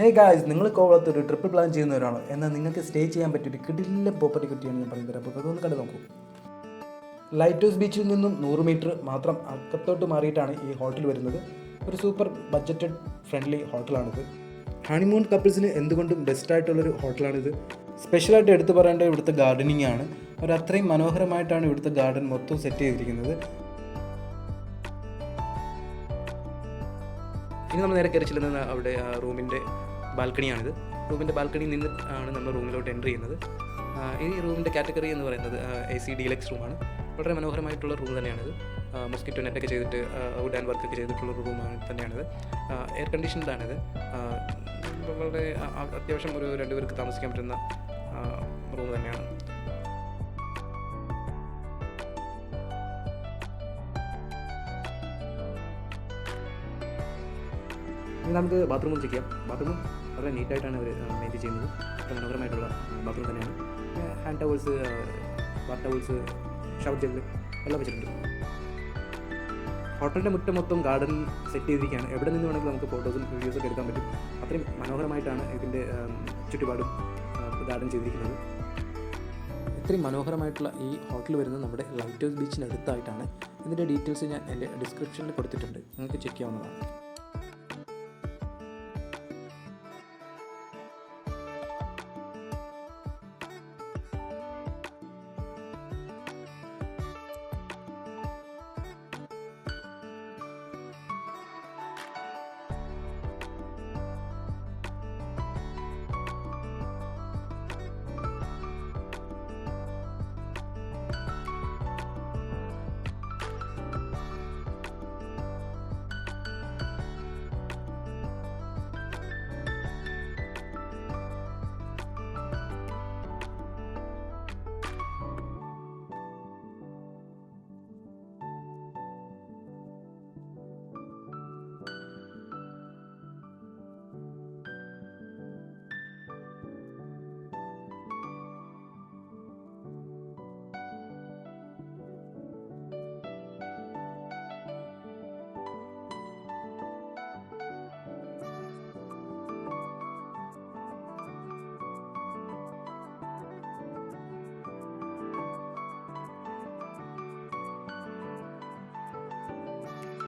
Hey guys, നിങ്ങൾ കോവളത്ത് ഒരു ട്രിപ്പ് പ്ലാൻ ചെയ്യുന്നവരാണോ? എന്നാൽ നിങ്ങൾക്ക് സ്റ്റേ ചെയ്യാൻ പറ്റിയൊരു കിടിലൻ പ്രോപ്പർട്ടി കിട്ടിയാണ് ഞാൻ പറയുന്നത്. അപ്പോൾ അതൊന്ന് കണ്ടു നോക്കൂ. ലൈറ്റ് ഹൗസ് ബീച്ചിൽ നിന്നും 100 മീറ്റർ മാത്രം അക്കത്തോട്ട് മാറിയിട്ടാണ് ഈ ഹോട്ടൽ വരുന്നത്. ഒരു സൂപ്പർ ബഡ്ജറ്റഡ് ഫ്രണ്ട്ലി ഹോട്ടലാണിത്. ഹണിമൂൺ കപ്പിൾസിന് എന്തുകൊണ്ടും ബെസ്റ്റായിട്ടുള്ളൊരു ഹോട്ടലാണിത്. സ്പെഷ്യലായിട്ട് എടുത്തു പറയേണ്ടത് ഇവിടുത്തെ ഗാർഡനിങ് ആണ്. അത്രയും മനോഹരമായിട്ടാണ് ഇവിടുത്തെ ഗാർഡൻ മൊത്തം സെറ്റ് ചെയ്തിരിക്കുന്നത്. ഇനി നമ്മൾ നേരെ കയറി ചെല്ലുന്നത് അവിടെ റൂമിൻ്റെ ബാൽക്കണിയാണിത്. റൂമിൻ്റെ ബാൽക്കണിയിൽ നിന്ന് ആണ് നമ്മൾ റൂമിലോട്ട് എൻ്റർ ചെയ്യുന്നത്. ഈ റൂമിൻ്റെ കാറ്റഗറി എന്ന് പറയുന്നത് AC ഡീലക്സ് റൂമാണ്. വളരെ മനോഹരമായിട്ടുള്ള റൂം തന്നെയാണിത്. മൊസ്കിറ്റോ നെറ്റൊക്കെ ചെയ്തിട്ട് വുഡ് ആൻഡ് വർക്കൊക്കെ ചെയ്തിട്ടുള്ള റൂമാണ് തന്നെയാണിത്. എയർ കണ്ടീഷൻഡാണിത്. വളരെ അത്യാവശ്യം ഒരു 2 പേർക്ക് താമസിക്കാൻ പറ്റുന്ന റൂം തന്നെയാണ്. ഇനി നമുക്ക് ബാത്റൂമിൽ ചെക്ക് ചെയ്യാം. ബാത്റൂമും വളരെ നീറ്റായിട്ടാണ് അവർ മെയിൻറ്റെയിൻ ചെയ്യുന്നത്. വളരെ മനോഹരമായിട്ടുള്ള ബാത്റൂം തന്നെയാണ്. Hand towels, bath towels, shower gel എല്ലാം വെച്ചിട്ടുണ്ട്. ഹോട്ടലിൻ്റെ മുറ്റം മൊത്തം ഗാർഡൻ സെറ്റ് ചെയ്തിരിക്കുകയാണ്. എവിടെ നിന്ന് വേണമെങ്കിലും നമുക്ക് ഫോട്ടോസും വീഡിയോസൊക്കെ എടുക്കാൻ പറ്റും. അത്രയും മനോഹരമായിട്ടാണ് ഇതിൻ്റെ ചുറ്റുപാടും ഗാർഡൻ ചെയ്തിരിക്കുന്നത്. ഇത്രയും മനോഹരമായിട്ടുള്ള ഈ ഹോട്ടൽ വരുന്നത് നമ്മുടെ ലൈറ്റ് ഹൗസ് ബീച്ചിനടുത്തായിട്ടാണ്. ഇതിൻ്റെ ഡീറ്റെയിൽസ് ഞാൻ എൻ്റെ ഡിസ്ക്രിപ്ഷനിൽ കൊടുത്തിട്ടുണ്ട്. നിങ്ങൾക്ക് ചെക്ക് ചെയ്യാവുന്നതാണ്.